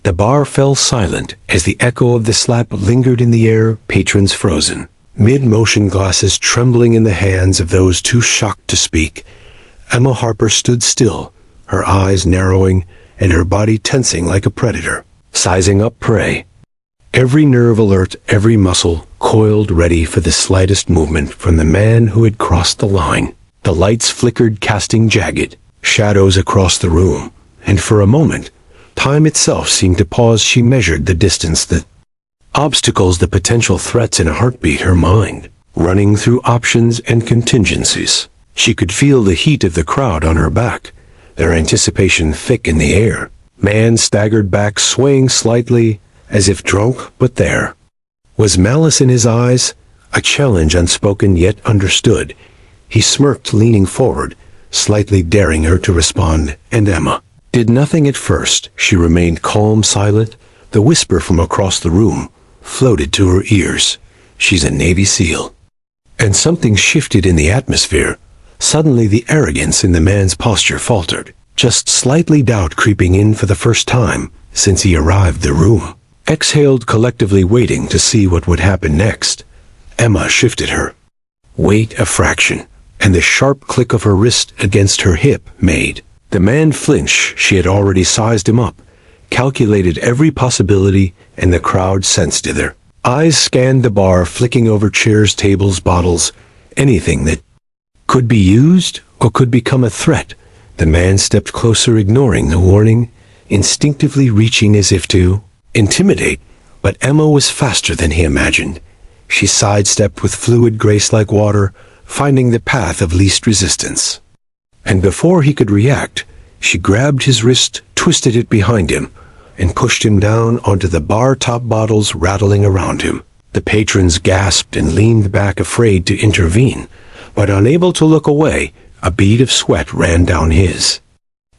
The bar fell silent as the echo of the slap lingered in the air, patrons frozen. Mid-motion, glasses trembling in the hands of those too shocked to speak, Emma Harper stood still, her eyes narrowing and her body tensing like a predator, sizing up prey. Every nerve alert, every muscle coiled ready for the slightest movement from the man who had crossed the line. The lights flickered, casting jagged shadows across the room, and for a moment, time itself seemed to pause. She measured the distance, the obstacles, the potential threats in a heartbeat, her mind running through options and contingencies. She could feel the heat of the crowd on her back, their anticipation thick in the air. Man staggered back, swaying slightly, as if drunk, but there was malice in his eyes, a challenge unspoken yet understood. He smirked, leaning forward, slightly daring her to respond, and Emma did nothing at first. She remained calm, silent. The whisper from across the room floated to her ears. "She's a Navy SEAL." And something shifted in the atmosphere. Suddenly the arrogance in the man's posture faltered, just slightly, doubt creeping in for the first time since he arrived the room. Exhaled collectively, waiting to see what would happen next. Emma shifted her weight a fraction, and the sharp click of her wrist against her hip made the man flinch. She had already sized him up, calculated every possibility, and the crowd sensed it. Their eyes scanned the bar, flicking over chairs, tables, bottles, anything that could be used or could become a threat. The man stepped closer, ignoring the warning, instinctively reaching as if to intimidate, but Emma was faster than he imagined. She sidestepped with fluid grace like water, finding the path of least resistance. And before he could react, she grabbed his wrist, twisted it behind him, and pushed him down onto the bar, top bottles rattling around him. The patrons gasped and leaned back, afraid to intervene, but unable to look away. A bead of sweat ran down his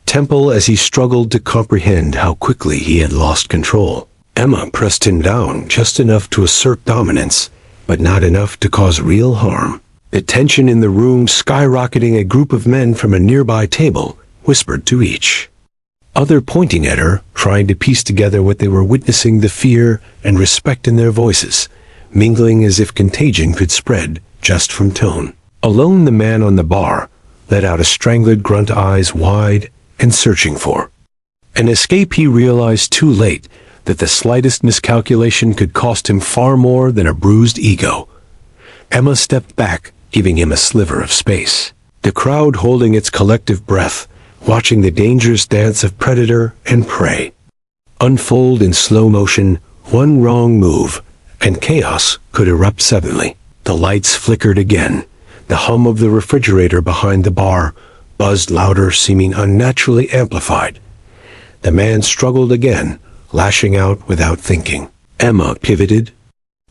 temple as he struggled to comprehend how quickly he had lost control. Emma pressed him down just enough to assert dominance, but not enough to cause real harm. The tension in the room skyrocketing. A group of men from a nearby table whispered to each other, pointing at her, trying to piece together what they were witnessing. The fear and respect in their voices, mingling as if contagion could spread just from tone. Alone, the man on the bar let out a strangled grunt, eyes wide and searching for an escape. He realized too late that the slightest miscalculation could cost him far more than a bruised ego. Emma stepped back, giving him a sliver of space. The crowd holding its collective breath, watching the dangerous dance of predator and prey unfold in slow motion. One wrong move, and chaos could erupt suddenly. The lights flickered again. The hum of the refrigerator behind the bar buzzed louder, seeming unnaturally amplified. The man struggled again, lashing out without thinking. Emma pivoted,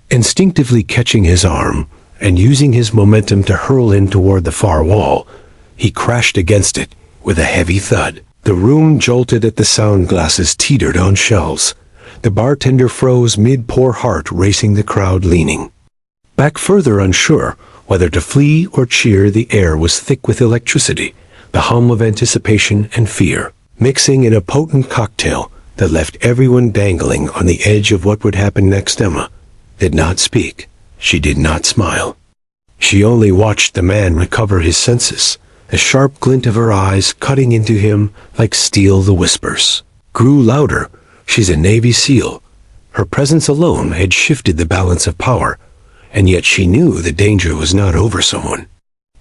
instinctively catching his arm and using his momentum to hurl him toward the far wall. He crashed against it with a heavy thud. The room jolted at the sound, glasses teetered on shelves. The bartender froze mid-pour, heart racing, the crowd leaning back further, unsure whether to flee or cheer. The air was thick with electricity, the hum of anticipation and fear, mixing in a potent cocktail that left everyone dangling on the edge of what would happen next. Emma did not speak. She did not smile. She only watched the man recover his senses, the sharp glint of her eyes cutting into him like steel. The whispers grew louder. "She's a Navy SEAL." Her presence alone had shifted the balance of power, and yet she knew the danger was not over. Someone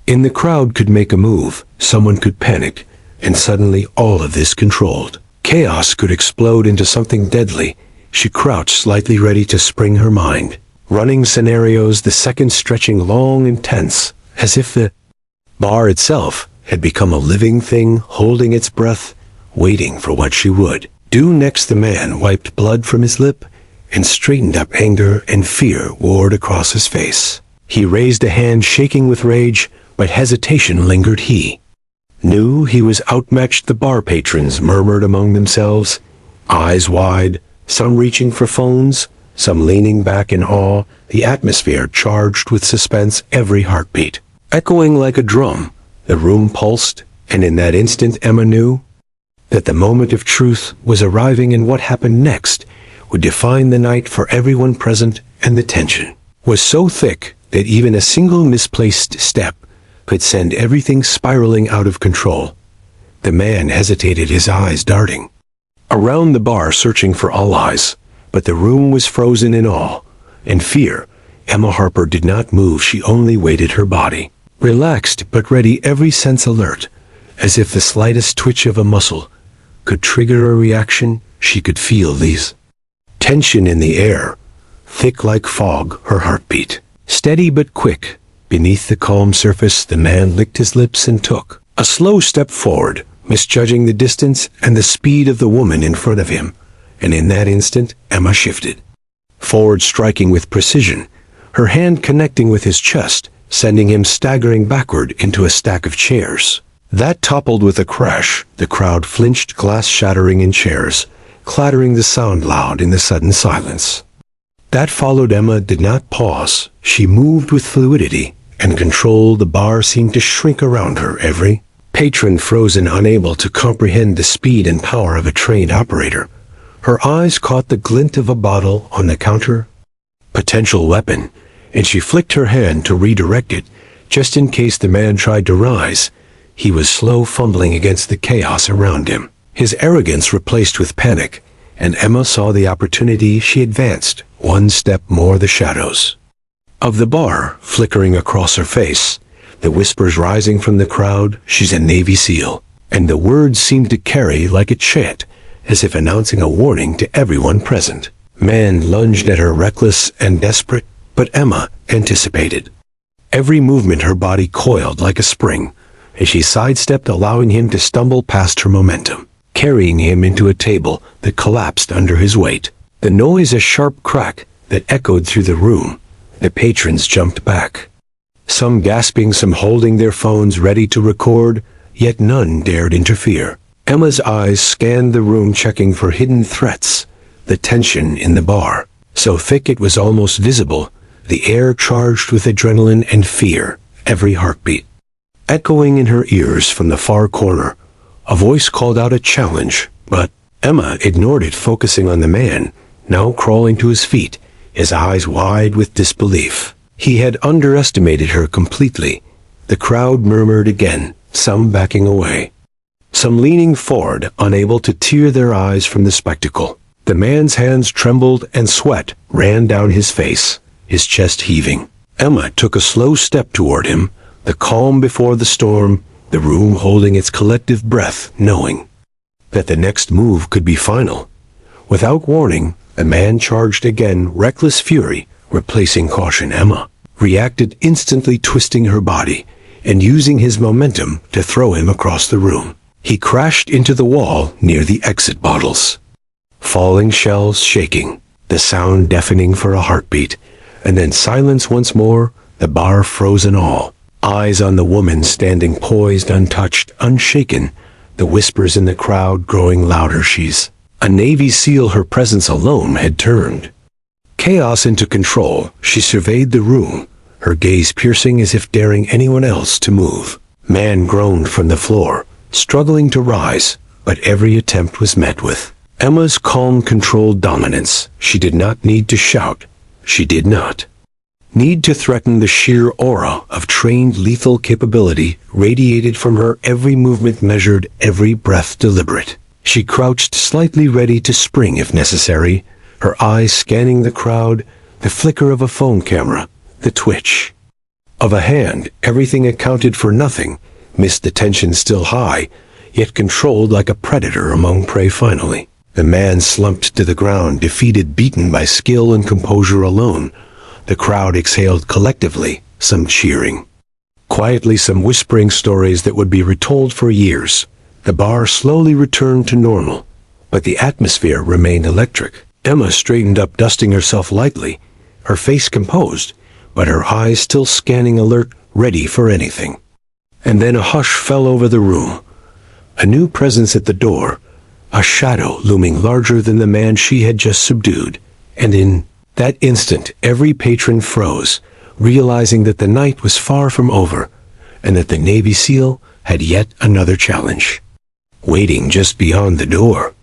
in the crowd could make a move, someone could panic, and suddenly all of this controlled chaos could explode into something deadly. She crouched slightly, ready to spring her mind, running scenarios, the seconds stretching long and tense, as if the bar itself had become a living thing, holding its breath, waiting for what she would do next. The man wiped blood from his lip and straightened up. Anger and fear warred across his face. He raised a hand, shaking with rage, but hesitation lingered. He knew he was outmatched. The bar patrons murmured among themselves, eyes wide, some reaching for phones, some leaning back in awe. The atmosphere charged with suspense, every heartbeat echoing like a drum. The room pulsed, and in that instant Emma knew that the moment of truth was arriving and what happened next would define the night for everyone present, and the tension was so thick that even a single misplaced step could send everything spiraling out of control. The man hesitated, his eyes darting around the bar, searching for all eyes, but the room was frozen in awe and fear. Emma Harper did not move. She only waited, her body relaxed but ready, every sense alert, as if the slightest twitch of a muscle could trigger a reaction. She could feel these tension in the air, thick like fog, her heartbeat steady but quick. Beneath the calm surface, the man licked his lips and took a slow step forward, misjudging the distance and the speed of the woman in front of him. And in that instant, Emma shifted forward, striking with precision, her hand connecting with his chest, sending him staggering backward into a stack of chairs that toppled with a crash. The crowd flinched, glass shattering in chairs, clattering, the sound loud in the sudden silence that followed. Emma did not pause. She moved with fluidity and control. The bar seemed to shrink around her, every patron frozen, unable to comprehend the speed and power of a trained operator. Her eyes caught the glint of a bottle on the counter, potential weapon, and she flicked her hand to redirect it, just in case the man tried to rise. He was slow, fumbling against the chaos around him, his arrogance replaced with panic, and Emma saw the opportunity. She advanced one step more, the shadows of the bar flickering across her face, the whispers rising from the crowd. She's a Navy SEAL, and the words seemed to carry like a chant, as if announcing a warning to everyone present. Man lunged at her, reckless and desperate, but Emma anticipated every movement. Her body coiled like a spring as she sidestepped, allowing him to stumble past her momentum, carrying him into a table that collapsed under his weight. The noise, a sharp crack that echoed through the room. The patrons jumped back, some gasping, some holding their phones ready to record, yet none dared interfere. Emma's eyes scanned the room, checking for hidden threats. The tension in the bar, so thick it was almost visible, the air charged with adrenaline and fear, every heartbeat echoing in her ears. From the far corner, a voice called out a challenge, but Emma ignored it, focusing on the man, now crawling to his feet, his eyes wide with disbelief. He had underestimated her completely. The crowd murmured again, some backing away, some leaning forward, unable to tear their eyes from the spectacle. The man's hands trembled and sweat ran down his face, his chest heaving. Emma took a slow step toward him, the calm before the storm, the room holding its collective breath, knowing that the next move could be final. Without warning, the man charged again, reckless fury replacing caution. Emma reacted instantly, twisting her body and using his momentum to throw him across the room. He crashed into the wall near the exit bottles, falling shelves shaking, the sound deafening for a heartbeat, and then silence once more, the bar frozen, all eyes on the woman standing poised, untouched, unshaken, the whispers in the crowd growing louder. She's a Navy SEAL. Her presence alone had turned chaos into control. She surveyed the room, her gaze piercing, as if daring anyone else to move. Man groaned from the floor, struggling to rise, but every attempt was met with Emma's calm, controlled dominance. She did not need to shout. She did not need to threaten. The sheer aura of trained lethal capability radiated from her, every movement measured, every breath deliberate. She crouched slightly, ready to spring if necessary, her eyes scanning the crowd, the flicker of a phone camera, the twitch of a hand. Everything accounted for nothing, missed, the tension still high, yet controlled like a predator among prey. Finally, the man slumped to the ground, defeated, beaten by skill and composure alone. The crowd exhaled collectively, some cheering quietly, some whispering stories that would be retold for years. The bar slowly returned to normal, but the atmosphere remained electric. Emma straightened up, dusting herself lightly, her face composed, but her eyes still scanning, alert, ready for anything. And then a hush fell over the room. A new presence at the door, a shadow looming larger than the man she had just subdued. And in that instant, every patron froze, realizing that the night was far from over, and that the Navy SEAL had yet another challenge waiting just beyond the door.